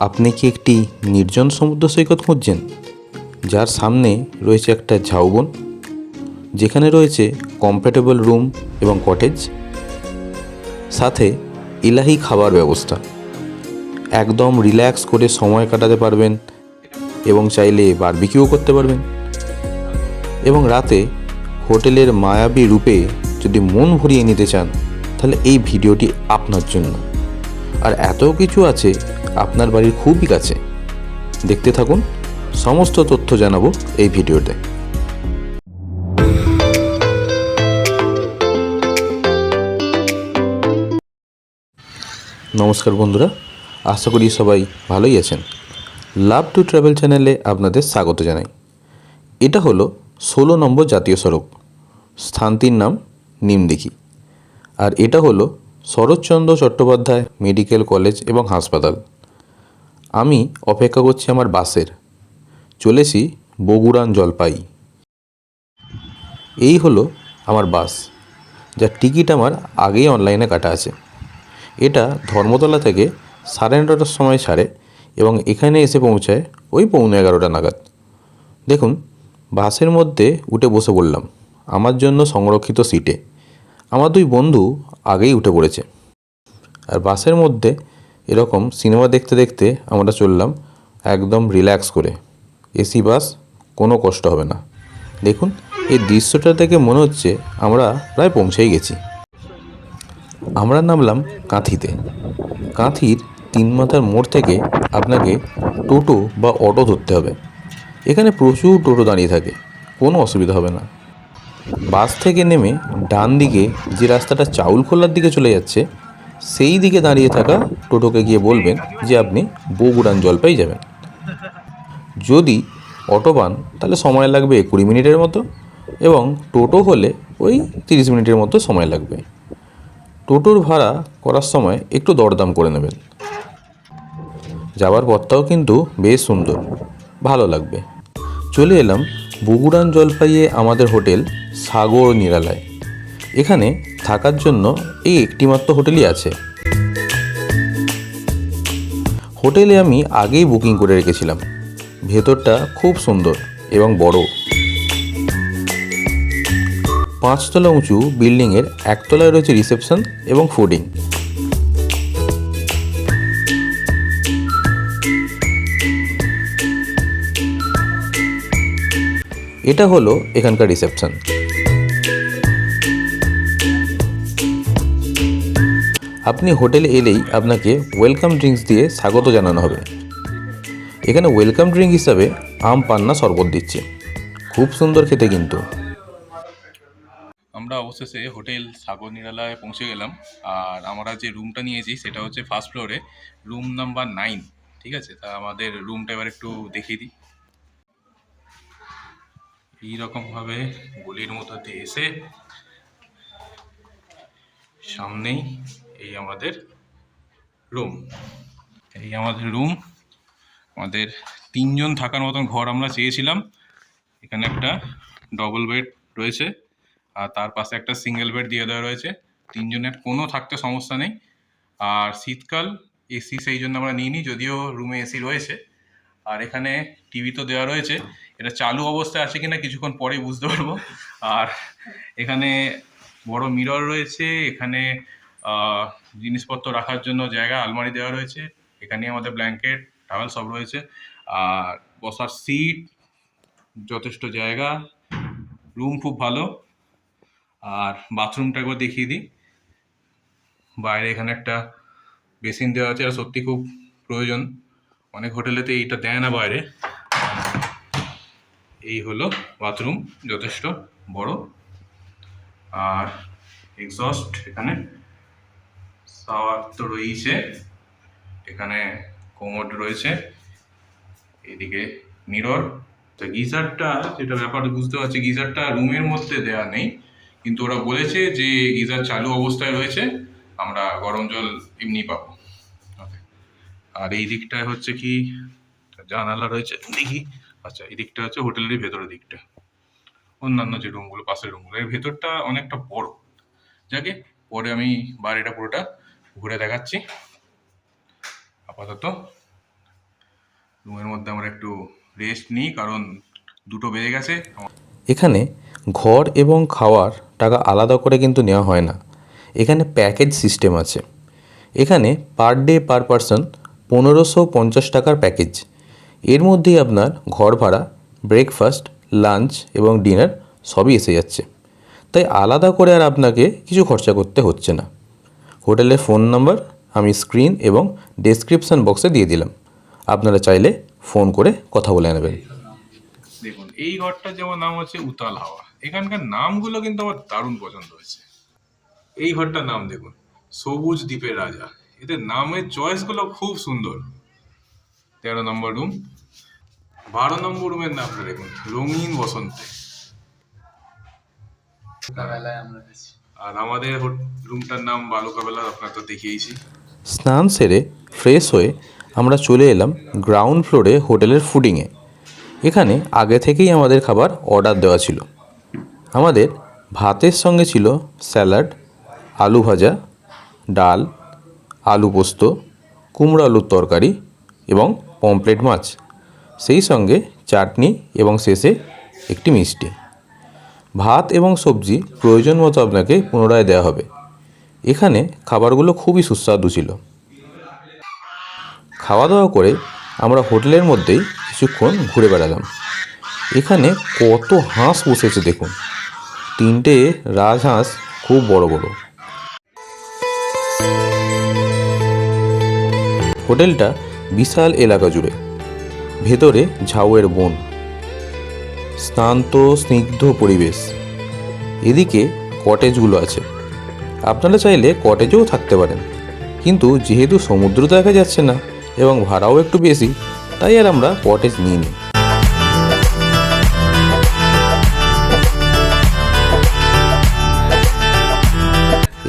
আপনি কি একটি নির্জন সমুদ্র সৈকত খুঁজছেন, যার সামনে রয়েছে একটা ঝাউবন, যেখানে রয়েছে কমফোর্টেবল রুম এবং কটেজ, সাথে ইলাহি খাবার ব্যবস্থা। একদম রিল্যাক্স করে সময় কাটাতে পারবেন এবং চাইলে বারবিকিউ করতে পারবেন। এবং রাতে হোটেলের মায়াবী রূপে যদি মন ভরিয়ে নিতে চান, তাহলে এই ভিডিওটি আপনার জন্য। আর এত কিছু আছে আপনার বাড়ির খুবই কাছে। দেখতে থাকুন, সমস্ত তথ্য জানাবো এই ভিডিওতে। নমস্কার বন্ধুরা, আশা করি সবাই ভালোই আছেন। লাভ টু ট্রাভেল চ্যানেলে আপনাদের স্বাগত জানাই। এটা হলো 16 নম্বর জাতীয় সড়ক, স্থানটির নাম নিমদিঘি। আর এটা হলো শরৎচন্দ্র চট্টোপাধ্যায় মেডিকেল কলেজ এবং হাসপাতাল। আমি অপেক্ষা করছি আমার বাসের, চলেছি বগুড়ান জলপাই। এই হলো আমার বাস, যার টিকিট আমার আগেই অনলাইনে কাটা আছে। এটা ধর্মতলা থেকে 9:30টার সময় ছাড়ে এবং এখানে এসে পৌঁছায় ওই 11:15 নাগাদ। দেখুন, বাসের মধ্যে উঠে বসে পড়লাম আমার জন্য সংরক্ষিত সিটে। আমার দুই বন্ধু আগেই উঠে পড়েছে। আর বাসের মধ্যে এরকম সিনেমা দেখতে দেখতে আমরা চললাম একদম রিল্যাক্স করে। এসি বাস, কোনো কষ্ট হবে না। দেখুন, এই দৃশ্যটা থেকে মনে হচ্ছে আমরা প্রায় পৌঁছেই গেছি। আমরা নামলাম কাঁথিতে। কাঁথির 3 মাথার মোড় থেকে আপনাকে টোটো বা অটো ধরতে হবে। এখানে প্রচুর টোটো দাঁড়িয়ে থাকে, কোনো অসুবিধা হবে না। বাস থেকে নেমে ডান দিকে যে রাস্তাটা চাউলখোলার দিকে চলে যাচ্ছে, সেই দিকে দাঁড়িয়ে থাকা টোটোকে গিয়ে বলবেন যে আপনি বগুড়ান জলপাই যাবেন। যদি অটো পান তাহলে সময় লাগবে 20 মিনিটের মতো, এবং টোটো হলে ওই 30 মিনিটের মতো সময় লাগবে। টোটোর ভাড়া করার সময় একটু দরদাম করে নেবেন। যাওয়ার পথটাও কিন্তু বেশ সুন্দর, ভালো লাগবে। চলে এলাম বগুড়ান জলপাইয়ে আমাদের হোটেল সাগর নিরালায়। এখানে থাকার জন্য এই একটিমাত্র হোটেলই আছে। হোটেলে আমি আগেই বুকিং করে রেখেছিলাম। ভেতরটা খুব সুন্দর এবং বড়। 5 তলা উঁচু বিল্ডিংয়ের 1 তলায় রয়েছে রিসেপশন এবং ফুডিং। এটা হলো এখানকার রিসেপশন। আপনি হোটেলে এলেই আপনাকে ওয়েলকাম ড্রিঙ্কস দিয়ে স্বাগত জানানো হবে। এখানে ওয়েলকাম ড্রিঙ্ক হিসাবে আম পান্না শরবত দিচ্ছে, খুব সুন্দর খেতে কিন্তু। আমরা অবশেষে হোটেল সাগর নিরালায় পৌঁছে গেলাম। আর আমরা যে রুমটা নিয়েছি সেটা হচ্ছে ফার্স্ট ফ্লোরে, রুম নাম্বার 9। ঠিক আছে, তা আমাদের রুমটা এবার একটু দেখিয়ে দিই। এইরকমভাবে গলির মধ্যে দিয়ে এসে সামনেই এই আমাদের রুম। আমাদের 3জন থাকার মতন ঘর আমরা চেয়েছিলাম। এখানে একটা ডবল বেড রয়েছে আর তার পাশে একটা সিঙ্গেল বেড দিয়ে দেওয়া রয়েছে। 3জনের কোনো থাকতে সমস্যা নেই। আর শীতকাল, এসি সেই জন্য আমরা নিইনি, যদিও রুমে এসি রয়েছে। আর এখানে টিভি তো দেওয়া রয়েছে, এটা চালু অবস্থায় আছে কিনা কিছুক্ষণ পরেই বুঝতে পারবো। আর এখানে বড় মিরর রয়েছে। এখানে জিনিসপত্র রাখার জন্য জায়গা, আলমারি দেওয়া রয়েছে। এখানে আমাদের ব্ল্যাঙ্কেট, টাওয়েল সব রয়েছে। আর বসার সিট, যথেষ্ট জায়গা, রুম খুব ভালো। আর বাথরুমটা একবার দেখিয়ে দিই। বাইরে এখানে একটা বেসিন দেওয়া আছে, আর সত্যি খুব প্রয়োজন। অনেক হোটেলেতে এইটা দেয় না বাইরে। এই হলো বাথরুম, যথেষ্ট বড়। আর এক্সস্ট, এখানে শাওয়ার তো রয়েছে, এখানে কোমোড রয়েছে, এদিকে মিরর। তো গিজারটা, যেটা ব্যাপার বুঝতে পারছি, গিজারটা রুমের মধ্যে দেয়া নেই, কিন্তু ওরা বলেছে যে গিজার চালু অবস্থায় রয়েছে, আমরা গরম জল এমনি পাবো। আর এই দিকটায় হচ্ছে কি জানালা রয়েছে, দেখি। আচ্ছা, এই দিকটা হচ্ছে হোটেলের ভেতরের দিকটা। অন্যান্য যে রুমগুলো, পাশের রুমগুলো, এর ভেতরটা অনেকটা বড়। যাকে পরে আমি বাইরেটা পুরোটা ঘুরে দেখাচ্ছি। আপাতত রুমের মধ্যে আমরা একটু রেস্ট নিই, কারণ 2টো বেজে গেছে। এখানে ঘর এবং খাওয়ার টাকা আলাদা করে কিন্তু নেওয়া হয় না, এখানে প্যাকেজ সিস্টেম আছে। এখানে পার ডে পার পারসন 1550 টাকার প্যাকেজ। এর মধ্যেই আপনার ঘর ভাড়া, ব্রেকফাস্ট, লাঞ্চ এবং ডিনার সবই এসে যাচ্ছে, তাই আলাদা করে আর আপনাকে কিছু খরচা করতে হচ্ছে না। হোটেলের ফোন নাম্বার আমি স্ক্রিন এবং ডেসক্রিপশন বক্সে দিয়ে দিলাম, আপনারা চাইলে ফোন করে কথা বলে নেবেন। দেখুন, এই ঘরটার যেমন নাম হচ্ছে উতাল হাওয়া। এখানকার নামগুলো কিন্তু আমার দারুণ পছন্দ হয়েছে। এই ঘরটার নাম দেখুন, সবুজ দ্বীপের রাজা। এদের নামের চয়েসগুলো খুব সুন্দর। 13 নম্বর রুম। 12 নম্বর রুমের নামটা দেখুন, রঙিন বসন্তে। আর আমাদের রুমটার নাম বালুকাবেলা, আপনার তো দেখিয়েছি। স্নান সেরে ফ্রেশ হয়ে আমরা চলে এলাম গ্রাউন্ড ফ্লোরে হোটেলের ফুডিংয়ে। এখানে আগে থেকেই আমাদের খাবার অর্ডার দেওয়া ছিল। আমাদের ভাতের সঙ্গে ছিল স্যালাড, আলু ভাজা, ডাল, আলু পোস্ত, কুমড়ো আলুর তরকারি এবং পমফ্রেট মাছ, সেই সঙ্গে চাটনি এবং শেষে একটি মিষ্টি। ভাত এবং সবজি প্রয়োজন মতো আপনাকে পুনরায় দেওয়া হবে। এখানে খাবারগুলো খুবই সুস্বাদু ছিল। খাওয়া দাওয়া করে আমরা হোটেলের মধ্যেই কিছুক্ষণ ঘুরে বেড়ালাম। এখানে কত হাঁস বসেছে দেখুন, 3টে রাজহাঁস, খুব বড় বড়। হোটেলটা বিশাল এলাকা জুড়ে, ভেতরে ঝাউয়ের বন, শান্ত স্নিগ্ধ পরিবেশ। এদিকে কটেজগুলো আছে, আপনারা চাইলে কটেজেও থাকতে পারেন, কিন্তু যেহেতু সমুদ্র দেখা যাচ্ছে না এবং ভাড়াও একটু বেশি, তাই আর আমরা কটেজ নিইনি।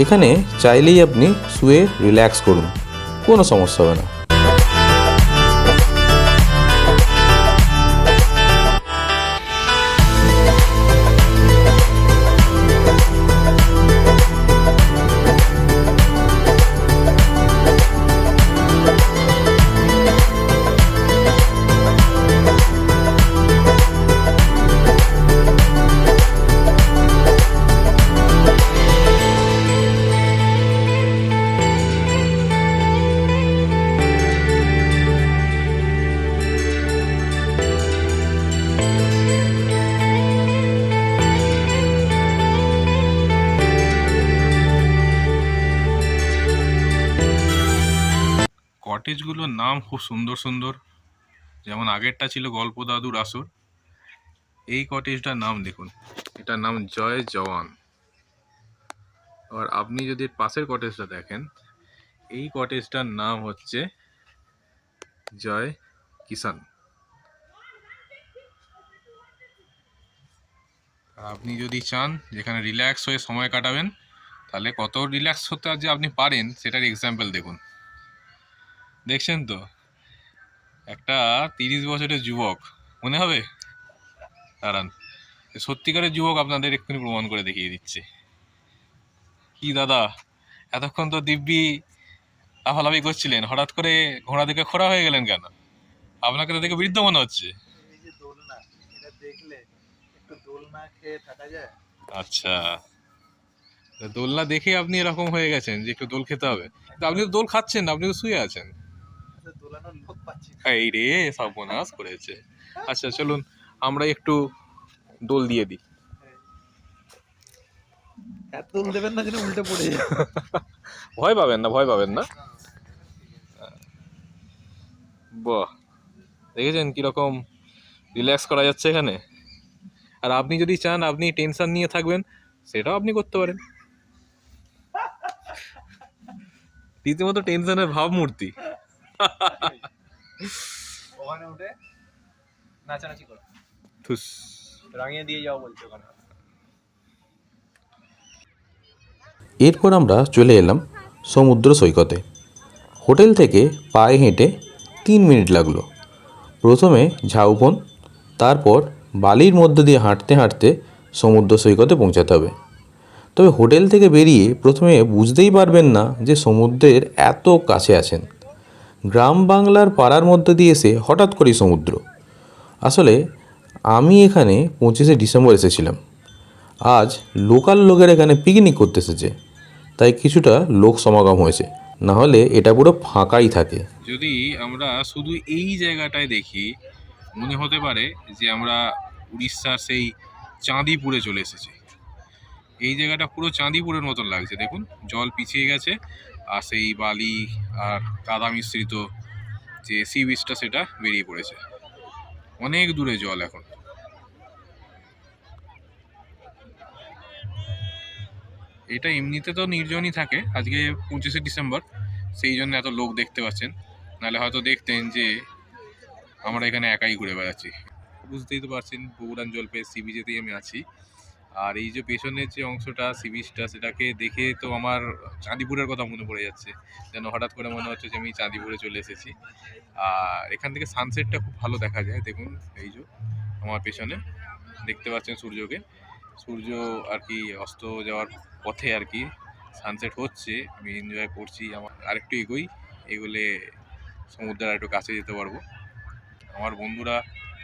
এখানে চাইলেই আপনি শুয়ে রিল্যাক্স করুন, কোনো সমস্যা হবে না। কটেজগুলোর নাম খুব সুন্দর সুন্দর, যেমন আগেরটা ছিল গল্প দাদুর আসর। এই কটেজটার নাম দেখুন, এটার নাম জয় জওয়ান। আর আপনি যদি পাশের কটেজটা দেখেন, এই কটেজটার নাম হচ্ছে জয় কিষান। আর আপনি যদি চান যেখানে রিল্যাক্স হয়ে সময় কাটাবেন, তাহলে কত রিল্যাক্স হতে যে আপনি পারেন সেটার এক্সাম্পল দেখুন। দেখছেন তো, একটা 30 বছরের যুবক মনে হবে? দাঁড়ান, সত্যিকারের যুবক আপনাদের এক্ষুনি প্রমাণ করে দেখিয়ে দিচ্ছে। কি দাদা, এতক্ষণ তো দিব্যি লাফালাফি করছিলেন, হঠাৎ করে ঘোড়া দিকে খোঁড়া হয়ে গেলেন কেন? আপনাকে তো দেখে বৃদ্ধ মনে হচ্ছে। আচ্ছা, দোলনা দেখে আপনি এরকম হয়ে গেছেন যে একটু দোল খেতে হবে। আপনি তো দোল খাচ্ছেন না, আপনি তো শুয়ে আছেন। এই রে, সর্বনাশ করেছে। আচ্ছা চলুন, আমরা একটু দোল দিয়ে দিই। দোল দেবেন না যেন উল্টে পড়ে যায়। ভয় পাবেন না, ভয় পাবেন না। বাহ, দেখেছেন কিরকম রিল্যাক্স করা যাচ্ছে এখানে। আর আপনি যদি চান আপনি টেনশন নিয়ে থাকবেন, সেটাও আপনি করতে পারেন। রীতিমতো টেনশনের ভাবমূর্তি। ওখানে উঠে নাচানাচি করো, থুস। রাঙিয়ে দিয়ে যাও বলছে ওখানে। এরপর আমরা চলে এলাম সমুদ্র সৈকতে। হোটেল থেকে পায়ে হেঁটে 3 মিনিট লাগলো। প্রথমে ঝাউবন, তারপর বালির মধ্যে দিয়ে হাঁটতে হাঁটতে সমুদ্র সৈকতে পৌঁছাতে হবে। তবে হোটেল থেকে বেরিয়ে প্রথমে বুঝতেই পারবেন না যে সমুদ্রের এত কাছে আছেন, গ্রাম বাংলার পাড়ার মধ্যে দিয়ে এসে হঠাৎ করেই সমুদ্র। আসলে আমি এখানে 25শে ডিসেম্বর এসেছিলাম। আজ লোকাল লোকের এখানে পিকনিক করতে এসেছে, তাই কিছুটা লোক সমাগম হয়েছে, না হলে এটা পুরো ফাঁকাই থাকে। যদি আমরা শুধু এই জায়গাটায় দেখি, মনে হতে পারে যে আমরা উড়িষ্যার সেই চাঁদিপুরে চলে এসেছি। এই জায়গাটা পুরো চাঁদিপুরের মতন লাগছে, দেখুন জল পিছিয়ে গেছে আর সেই বালি আর কাদা মিশ্রিত যে সি বিচটা সেটা বেরিয়ে পড়েছে, অনেক দূরে জল এখন। এটা এমনিতে তো নির্জনই থাকে, আজকে 25শে ডিসেম্বর, সেই জন্য এত লোক দেখতে পাচ্ছেন, নাহলে হয়তো দেখতেন যে আমরা এখানে একাই ঘুরে বেড়াচ্ছি। বুঝতেই তো পারছেন পৌরাঞ্চল পেয়ে সি বিচেতেই আমি আছি। আর এই যে পেছনের যে অংশটা সি বিচটা, সেটাকে দেখে তো আমার চাঁদিপুরের কথা মনে পড়ে যাচ্ছে, যেন হঠাৎ করে মনে হচ্ছে যে আমি চাঁদিপুরে চলে এসেছি। আর এখান থেকে সানসেটটা খুব ভালো দেখা যায়, দেখুন এই যে আমার পেছনে দেখতে পাচ্ছেন সূর্যকে, সূর্য আর কি অস্ত যাওয়ার পথে আর কি সানসেট হচ্ছে, আমি এনজয় করছি। আমার আরেকটু এগোলে সমুদ্রের আরেকটু কাছে যেতে পারবো। আমার বন্ধুরা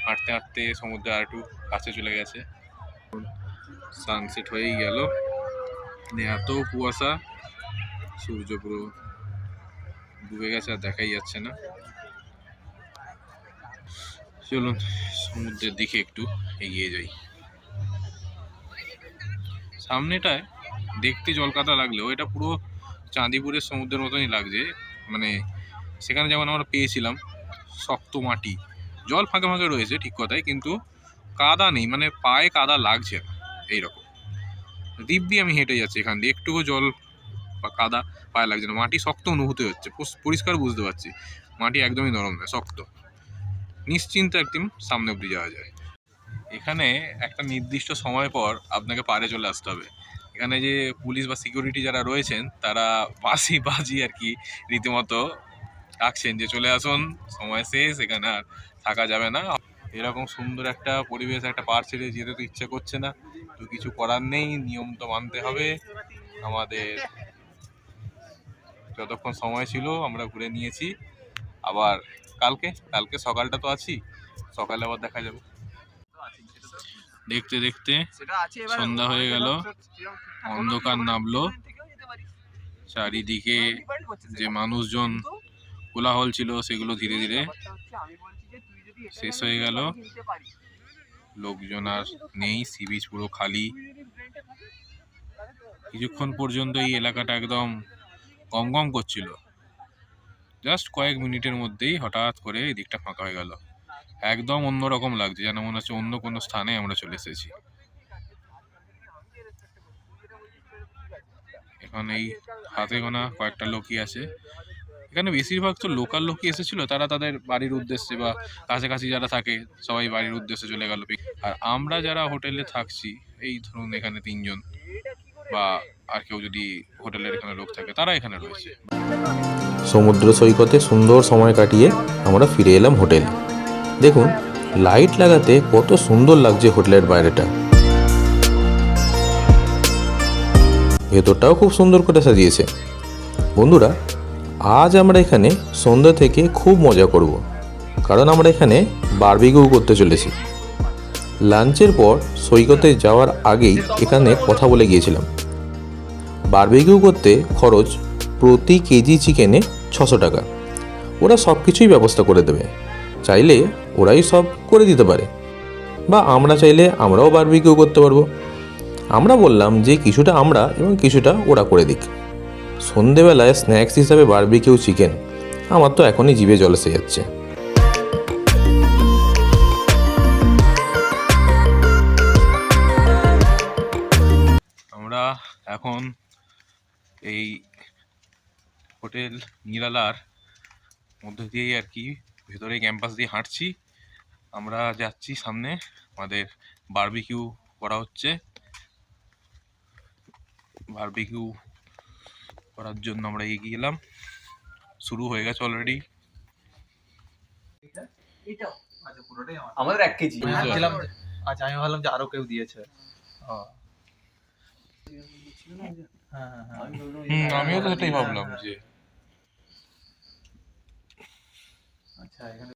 হাঁটতে হাঁটতে সমুদ্রের আরেকটু কাছে চলে গেছে। সানসেট হয়েই গেল, এত কুয়াশা, সূর্য পুরো ডুবে গেছে, আর দেখাই যাচ্ছে না। চলুন সমুদ্রের দিকে একটু এগিয়ে যাই। সামনেটায় দেখতে জলকাদা লাগলেও এটা পুরো চাঁদিপুরের সমুদ্রের মতনই লাগছে। মানে সেখানে যেমন আমরা পেয়েছিলাম শক্ত মাটি, জল ফাঁকে ফাঁকে রয়েছে ঠিক কথাই, কিন্তু কাদা নেই, মানে পায়ে কাদা লাগছে না এইরকম। দিব্যি আমি হেঁটে যাচ্ছি, এখান দিয়ে একটুকু জল বা কাদা পায়ে লাগছে না, মাটি শক্ত অনুভূতি হচ্ছে, পরিষ্কার বুঝতে পারছি মাটি একদমই নরম নয়, শক্ত। নিশ্চিন্তে একদম সামনে অব্দি যাওয়া যায়। এখানে একটা নির্দিষ্ট সময় পর আপনাকে পাড়ে চলে আসতে হবে। এখানে যে পুলিশ বা সিকিউরিটি যারা রয়েছেন, তারা বাজি আর কি রীতিমতো ডাকছেন যে চলে আসুন, সময় শেষ, এখানে আর থাকা যাবে না। এরকম সুন্দর একটা পরিবেশ, একটা পাড় ছেড়ে যেতে তো ইচ্ছে করছে না, তো কিছু করার নেই, নিয়ম তো মানতে হবে আমাদের। যতক্ষণ সময় ছিল আমরা ঘুরে নিয়েছি, আবার কালকে সকালটা তো আছি, সকালে আবার দেখা যাবে। দেখতে দেখতে সন্ধ্যা হয়ে গেল, অন্ধকার নামলো, চারিদিকে যে মানুষজন কোলাহল ছিল সেগুলো ধীরে ধীরে শেষ হয়ে গেল, লোকজন আর নেই, সি বিচ পুরো খালি। কিছুক্ষণ পর্যন্ত এই এলাকাটা একদম গম করছিল, জাস্ট কয়েক মিনিটের মধ্যেই হঠাৎ করে এই দিকটা ফাঁকা হয়ে গেল। একদম অন্যরকম লাগছে, যেন মনে হচ্ছে অন্য কোনো স্থানে আমরা চলে এসেছি। এখন এই হাতে গোনা কয়েকটা লোকই আছে এখানে, বেশিরভাগ তো লোকাল লোকই এসেছিল, তারা তাদের বাড়ির উদ্দেশ্যে বা কাছাকাছি যারা থাকে সবাই বাড়ির উদ্দেশ্যে চলে গেল। আর আমরা যারা হোটেলে থাকছি, এই ধরুন এখানে 3জন, বা আর কেউ যদি হোটেলের এখানে লোক থাকে, তারা এখানে রয়েছে। সমুদ্র সৈকতে সুন্দর সময় কাটিয়ে আমরা ফিরে এলাম হোটেলে। দেখুন লাইট লাগাতে কত সুন্দর লাগছে হোটেলের বাইরেটা, ভেতরটাও খুব সুন্দর করে সাজিয়েছে। বন্ধুরা, আজ আমরা এখানে সন্ধ্যা থেকে খুব মজা করব, কারণ আমরা এখানে বারবিকিউ করতে চলেছি। লাঞ্চের পর সৈকতে যাওয়ার আগেই এখানে কথা বলে গিয়েছিলাম। বারবিকিউ করতে খরচ প্রতি কেজি চিকেনে 600 টাকা। ওরা সব কিছুই ব্যবস্থা করে দেবে, চাইলে ওরাই সব করে দিতে পারে, বা আমরা চাইলে আমরাও বারবিকিউ করতে পারবো। আমরা বললাম যে কিছুটা আমরা এবং কিছুটা ওরা করে দিক। সন্ধেবেলায় স্ন্যাক্স হিসাবে বারবিকিউ চিকেন, আমার তো এখনই জিভে জল এসে যাচ্ছে। আমরা এখন এই হোটেল নিরালার মধ্যে দিয়েই আর কি ভেতরে ক্যাম্পাস দিয়ে হাঁটছি। আমরা যাচ্ছি সামনে, আমাদের বারবিকিউ করা হচ্ছে। বারবিকিউ করার জন্য আমরা এগিয়ে এলাম, শুরু হয়ে গেছে অলরেডি। আমাদের 1 কেজি ভাবছিলাম, আচ্ছা আমি ভাবলাম যে আরো কেউ দিয়েছে। আমিও তো সেটাই ভাবলাম যে আচ্ছা এখানে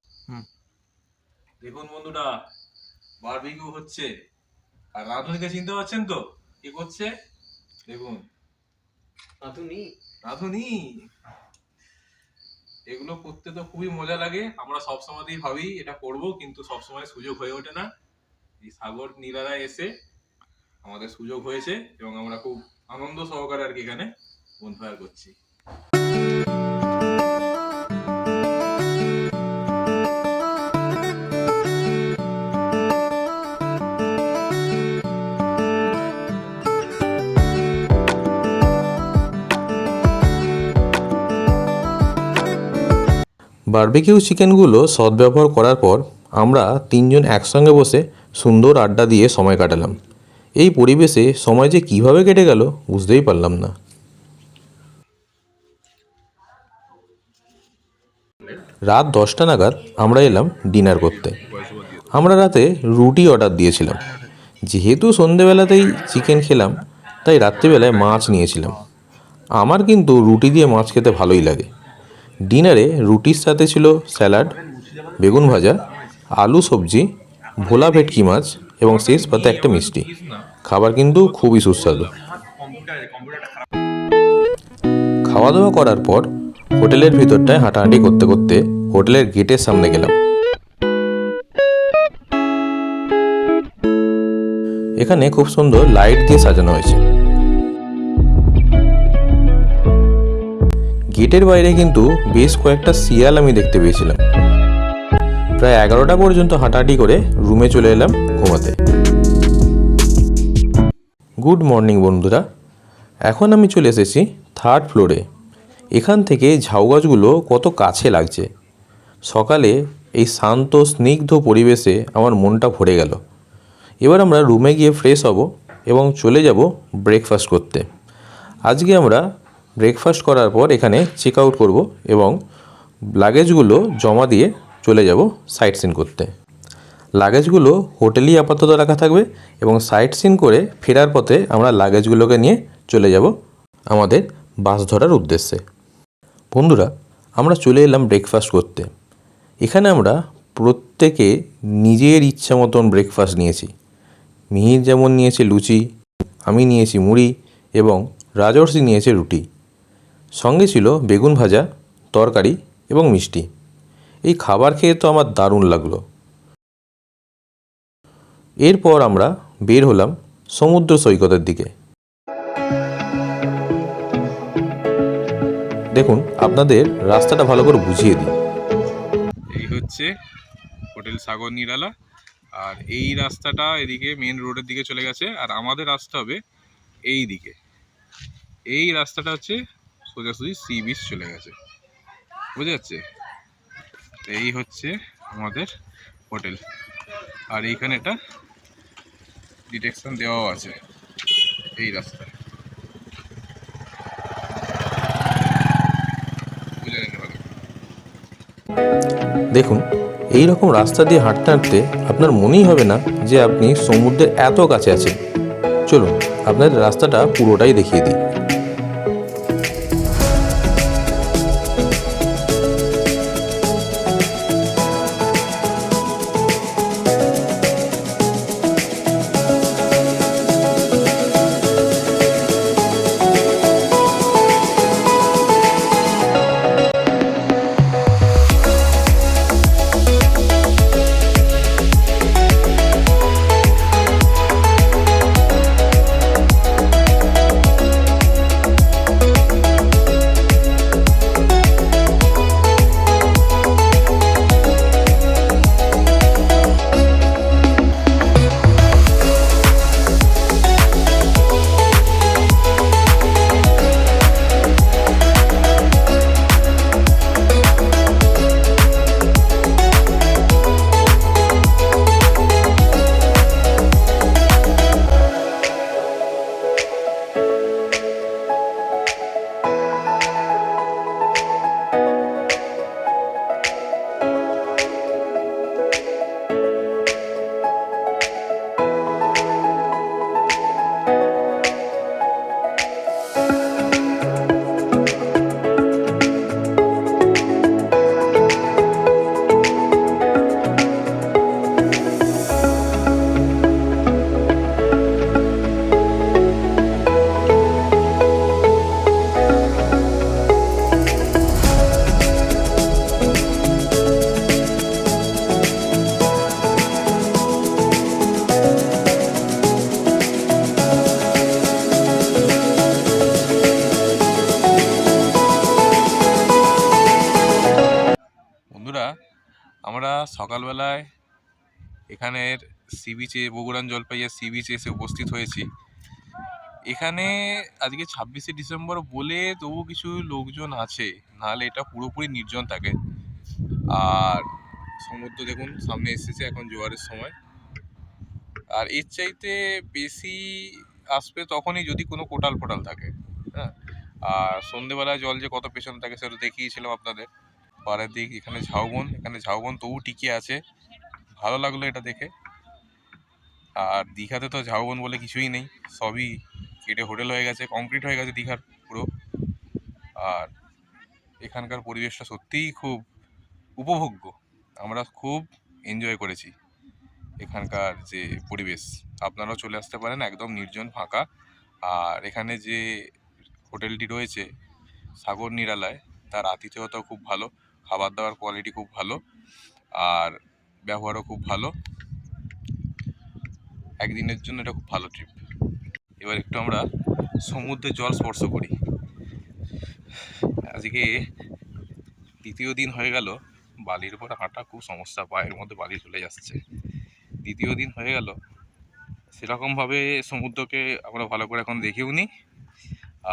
দেখুন বন্ধুরা, বারবিকিউ হচ্ছে। আর রাঁধুনিকে চিনতে পারছেন তো? কি করছে দেখুন, রাঁধুনি। এগুলো করতে তো খুবই মজা লাগে। আমরা সবসময়ই ভাবি এটা করব, কিন্তু সবসময় সুযোগ হয়ে ওঠে না। এই সাগর নিরালায় এসে আমাদের সুযোগ হয়েছে এবং আমরা খুব আনন্দ সহকারে আর কি এখানে বনফায়ার করছি। বারবিকিউ চিকেনগুলো সদ্ব্যবহার করার পর আমরা তিনজন একসঙ্গে বসে সুন্দর আড্ডা দিয়ে সময় কাটালাম। এই পরিবেশে সময় যে কীভাবে কেটে গেল বুঝতেই পারলাম না। রাত 10টা নাগাদ আমরা এলাম ডিনার করতে। আমরা রাতে রুটি অর্ডার দিয়েছিলাম। যেহেতু সন্ধেবেলাতেই চিকেন খেলাম, তাই রাত্রিবেলায় মাছ নিয়েছিলাম। আমার কিন্তু রুটি দিয়ে মাছ খেতে ভালোই লাগে। ডিনারে রুটির সাথে ছিল স্যালাড, বেগুন ভাজা, আলু সবজি, ভোলা ভেটকি মাছ এবং শেষ পাতে একটা মিষ্টি। খাবার কিন্তু খুবই সুস্বাদু। খাওয়া দাওয়া করার পর হোটেলের ভিতরটায় হাঁটাহাঁটি করতে করতে হোটেলের গেটের সামনে গেলাম। এখানে খুব সুন্দর লাইট দিয়ে সাজানো হয়েছে। গেটের বাইরে কিন্তু বেশ কয়েকটা শিয়াল আমি দেখতে পেয়েছিলাম। প্রায় 11টা পর্যন্ত হাঁটাহাঁটি করে রুমে চলে এলাম ঘুমাতে। গুড মর্নিং বন্ধুরা, এখন আমি চলে এসেছি 3rd ফ্লোরে। এখান থেকে ঝাউ গাছগুলো কত কাছে লাগছে। সকালে এই শান্ত স্নিগ্ধ পরিবেশে আমার মনটা ভরে গেল। এবার আমরা রুমে গিয়ে ফ্রেশ হব এবং চলে যাব ব্রেকফাস্ট করতে। আজকে আমরা ব্রেকফাস্ট করার পর এখানে চেক আউট করব এবং লাগেজগুলো জমা দিয়ে চলে যাব সাইট সিন করতে। লাগেজগুলো হোটেলেই আপাতত রাখা থাকবে এবং সাইট সিন করে ফেরার পথে আমরা লাগেজগুলোকে নিয়ে চলে যাব আমাদের বাস ধরার উদ্দেশ্যে। বন্ধুরা, আমরা চলে এলাম ব্রেকফাস্ট করতে। এখানে আমরা প্রত্যেকে নিজের ইচ্ছা মতন ব্রেকফাস্ট নিয়েছি। মিহির যেমন নিয়েছে লুচি, আমি নিয়েছি মুড়ি এবং রাজর্ষি নিয়েছে রুটি। সঙ্গে ছিল বেগুন ভাজা, তরকারি এবং মিষ্টি। এই খাবার খেয়ে তো আমার দারুণ লাগলো। এরপর আমরা বের হলাম সমুদ্র সৈকতের দিকে। দেখুন, আপনাদের রাস্তাটা ভালো করে বুঝিয়ে দিই। এই হচ্ছে হোটেল সাগর নিরালা, আর এই রাস্তাটা এদিকে মেন রোডের দিকে চলে গেছে, আর আমাদের রাস্তা হবে এই দিকে। এই রাস্তাটা হচ্ছে সোজাসুজি সি বিচ চলে গেছে, বুঝা যাচ্ছে? এই হচ্ছে আমাদের হোটেল, আর এইখানে একটা ডিটেকশন দেওয়াও আছে এই রাস্তায়। দেখুন, এই রকম রাস্তা দিয়ে হাঁটতে হাঁটতে আপনার মনেই হবে না যে আপনি সমুদ্রের এত কাছে আছেন। চলুন আপনাদের রাস্তাটা পুরোটাই দেখিয়ে দিই। আমরা সকালবেলায় এখানের সি বিচে, বগুড়ান জলপাইয়া সি বিচে এসে উপস্থিত হয়েছি। এখানে আজকে 26শে ডিসেম্বর বলে তবু কিছু লোকজন আছে, নাহলে এটা পুরোপুরি নির্জন থাকে। আর সমুদ্র দেখুন সামনে এসেছে, এখন জোয়ারের সময়। আর এর চাইতে বেশি আসবে তখনই যদি কোনো কোটাল ফোটাল থাকে, হ্যাঁ। আর সন্ধেবেলায় জল যে কত পেছনে থাকে সেটা দেখিয়েছিলাম আপনাদের। পাড়ের দিক এখানে ঝাউবন তবু টিকে আছে, ভালো লাগলো এটা দেখে। আর দীঘাতে তো ঝাউবন বলে কিছুই নেই, সবই কেটে হোটেল হয়ে গেছে, কংক্রিট হয়ে গেছে দীঘার পুরো। আর এখানকার পরিবেশটা সত্যিই খুব উপভোগ্য, আমরা খুব এনজয় করেছি এখানকার যে পরিবেশ। আপনারাও চলে আসতে পারেন, একদম নির্জন ফাঁকা। আর এখানে যে হোটেলটি রয়েছে সাগর নিরালায়, তার আতিথেয়তাও খুব ভালো, খাবার দাবার কোয়ালিটি খুব ভালো, আর ব্যবহারও খুব ভালো। একদিনের জন্য এটা খুব ভালো ট্রিপ। এবার একটু আমরা সমুদ্রের জল স্পর্শ করি। আজকে দ্বিতীয় দিন হয়ে গেল, বালির উপর হাঁটা খুব সমস্যা, পায়ের মধ্যে বালি চলে যাচ্ছে। দ্বিতীয় দিন হয়ে গেল, সেরকমভাবে সমুদ্রকে আমরা ভালো করে এখন দেখিও নি,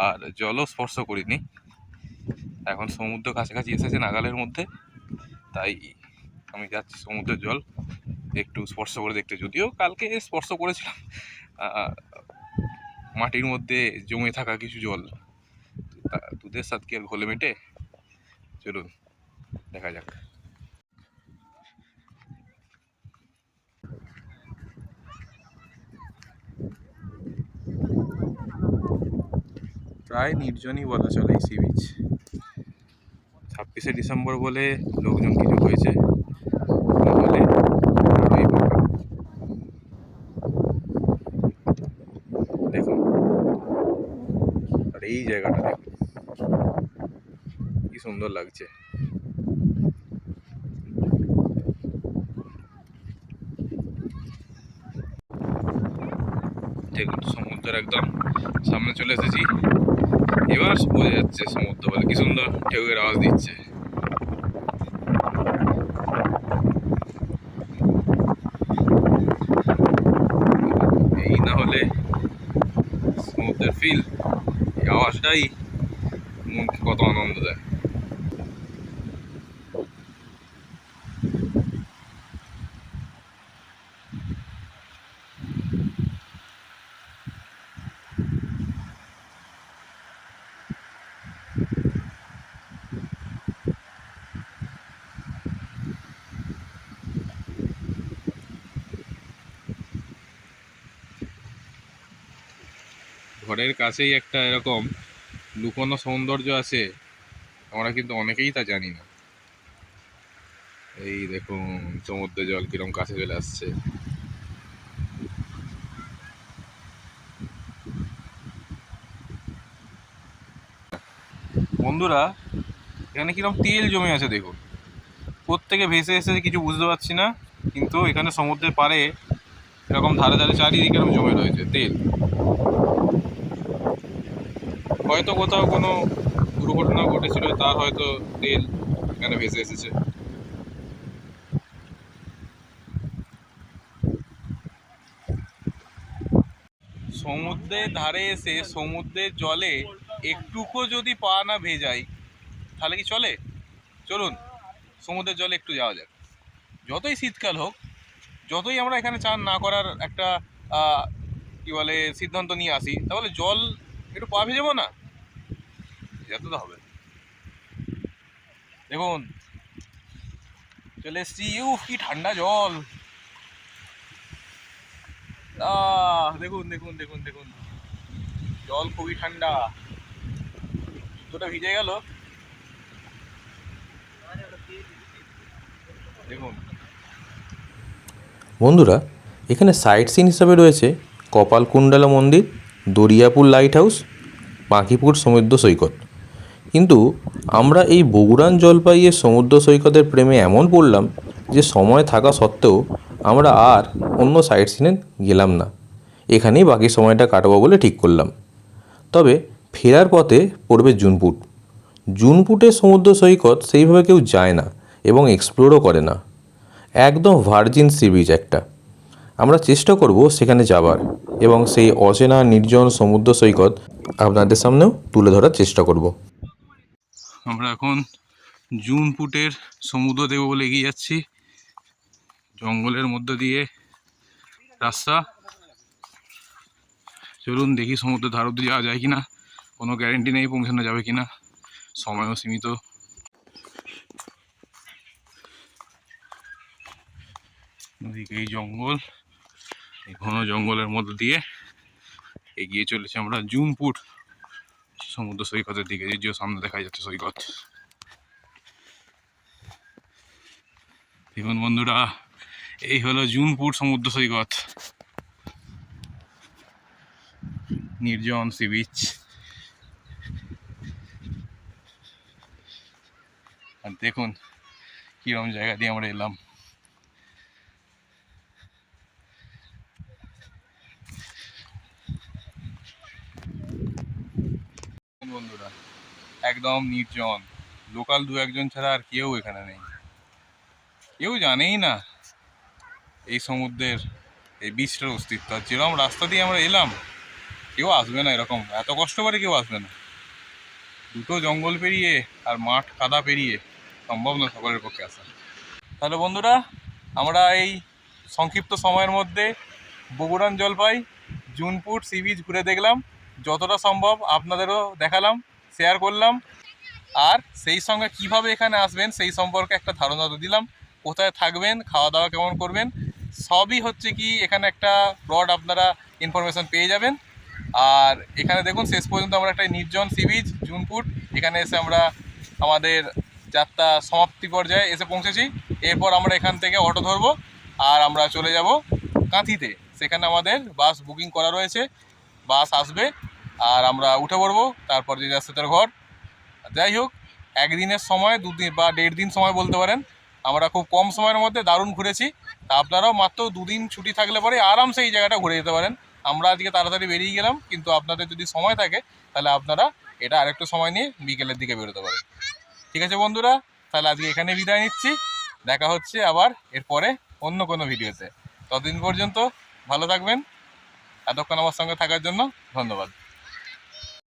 আর জলও স্পর্শ করিনি। এখন সমুদ্র কাছাকাছি এসেছে নাগালের মধ্যে, তাই আমি যাচ্ছি সমুদ্রের জল একটু স্পর্শ করে দেখতে। যদিও কালকে স্পর্শ করেছিলাম মাটির মধ্যে জমে থাকা কিছু জল, দুধের সাথে কি আর ঘোলে মেটে। চলুন দেখা যাক। প্রায় নির্জনই বলা চলে এই সি বিচ। 26শে ডিসেম্বর বলে লোকজন কিছু হয়েছে, নাহলে আরোই ফাঁকা। দেখুন, আর এই জায়গাটা দেখুন কি সুন্দর লাগছে। দেখুন সমুদ্রের একদম সামনে চলে এসেছি, এবার বোঝা যাচ্ছে সমুদ্র বলে কি সুন্দর ঢেউয়ের আওয়াজ দিচ্ছে। এই না হলে সমুদ্রের ফিল, এই আওয়াজটাই মনকে কত আনন্দ দেয়। ঘরের কাছেই একটা এরকম লুকোনো সৌন্দর্য আছে, আমরা কিন্তু অনেকেই তা জানি না। এই দেখুন সমুদ্রের জল কিরম কাছে চলে আসছে। বন্ধুরা, এখানে কিরম তেল জমে আছে দেখুন, প্রত্যেকে ভেসে এসেছে কিছু বুঝতে পারছি না, কিন্তু এখানে সমুদ্রের পাড়ে এরকম ধারে ধারে চারিদিকে এরকম জমে রয়েছে তেল। হয়তো কোথাও কোনো দুর্ঘটনা ঘটেছিল, তার হয়তো তেল এখানে ভেসে এসেছে। সমুদ্রের ধারে এসে সমুদ্রের জলে একটুকু যদি পা না ভেজাই তাহলে কি চলে? চলুন সমুদ্রের জলে একটু যাওয়া যাক। যতই শীতকাল হোক, যতই আমরা এখানে চান না করার একটা কি বলে সিদ্ধান্ত নিয়ে আসি, তাহলে জল একটু পা ভেজাবো না, যেতে তো হবে। দেখুন চলে এসছি, কি ঠান্ডা জল। দেখুন দেখুন দেখুন দেখুন, জল খুবই ঠান্ডা, জুতোটা ভিজে গেল। দেখুন বন্ধুরা, এখানে সাইট সিন হিসাবে রয়েছে কপালকুণ্ডলা মন্দির, দরিয়াপুর লাইট হাউস, বাঁকিপুর সমুদ্র সৈকত। কিন্তু আমরা এই বগুড়ান জলপাইয়ের সমুদ্র সৈকতের প্রেমে এমন পড়লাম যে সময় থাকা সত্ত্বেও আমরা আর অন্য সাইট সিনে গেলাম না, এখানেই বাকি সময়টা কাটাবো বলে ঠিক করলাম। তবে ফেরার পথে পড়বে জুনপুট। জুনপুটের সমুদ্র সৈকত সেইভাবে কেউ যায় না এবং এক্সপ্লোরও করে না। একদম ভার্জিন সি বিচ একটা। আমরা চেষ্টা করব সেখানে যাবার এবং সেই অচেনা নির্জন সমুদ্র সৈকত আপনাদের সামনেও তুলে ধরার চেষ্টা করব। আমরা এখন জুনপুটের সমুদ্র দেব বলে এগিয়ে যাচ্ছি। জঙ্গলের মধ্যে দিয়ে রাস্তা। চলুন দেখি সমুদ্রের ধার অব্দি যাওয়া যায় কিনা। কোনো গ্যারেন্টি নেই পৌঁছানো যাবে কিনা, সময়ও সীমিত। ওদিকে এই জঙ্গল, এই ঘন জঙ্গলের মধ্যে দিয়ে এগিয়ে চলেছে আমরা জুনপুট সমুদ্র সৈকতের দিকে। যদিও সামনে দেখা যাচ্ছে সৈকত। দেখুন বন্ধুরা, এই হলো জুনপুট সমুদ্র সৈকত, নির্জন সি বিচ। আর দেখুন কিরকম জায়গা দিয়ে আমরা এলাম। বন্ধুরা একদম নির্জন, লোকাল দু একজন ছাড়া আর কেউ এখানে নেই। কেউ জানেই না এই সমুদ্রের এই বীজটার অস্তিত্ব। আর যেরকম রাস্তা দিয়ে আমরা এলাম, কেউ আসবে না, এরকম এত কষ্ট করে কেউ আসবে না। দুটো জঙ্গল পেরিয়ে আর মাঠ কাদা পেরিয়ে সম্ভব না সকলের পক্ষে আসা। তাহলে বন্ধুরা, আমরা এই সংক্ষিপ্ত সময়ের মধ্যে বগুড়ান জলপাই জুনপুট সি বিচ ঘুরে দেখলাম। যতটা সম্ভব আপনাদেরও দেখালাম, শেয়ার করলাম। আর সেই সঙ্গে কিভাবে এখানে আসবেন সেই সম্পর্কে একটা ধারণা তো দিলাম। কোথায় থাকবেন, খাওয়া দাওয়া কেমন করবেন, সবই হচ্ছে কি এখানে একটা ব্রড আপনারা ইনফরমেশন পেয়ে যাবেন। আর এখানে দেখুন শেষ পর্যন্ত আমরা একটা নির্জন সি বিচ জুনপুট, এখানে এসে আমরা আমাদের যাত্রা সমাপ্তি পর্যায়ে এসে পৌঁছেছি। এরপর আমরা এখান থেকে অটো ধরবো আর আমরা চলে যাব কাঁথিতে। সেখানে আমাদের বাস বুকিং করা রয়েছে, বাস আসবে আর আমরা উঠে পড়বো। তারপর যে যার সাথে ঘর। যাই হোক, একদিনের সময়, দুদিন বা 1.5 দিন সময় বলতে পারেন। আমরা খুব কম সময়ের মধ্যে দারুণ ঘুরেছি। তা আপনারাও মাত্র 2 দিন ছুটি থাকলে পরে আরামসে এই জায়গাটা ঘুরে যেতে পারেন। আমরা আজকে তাড়াতাড়ি বেরিয়ে গেলাম, কিন্তু আপনাদের যদি সময় থাকে তাহলে আপনারা এটা আরেকটু সময় নিয়ে বিকেলের দিকে বেরোতে পারেন। ঠিক আছে বন্ধুরা, তাহলে আজকে এখানে বিদায় নিচ্ছি। দেখা হচ্ছে আবার এরপরে অন্য কোনো ভিডিওতে। ততদিন পর্যন্ত ভালো থাকবেন। এতক্ষণ আমার সঙ্গে থাকার জন্য ধন্যবাদ।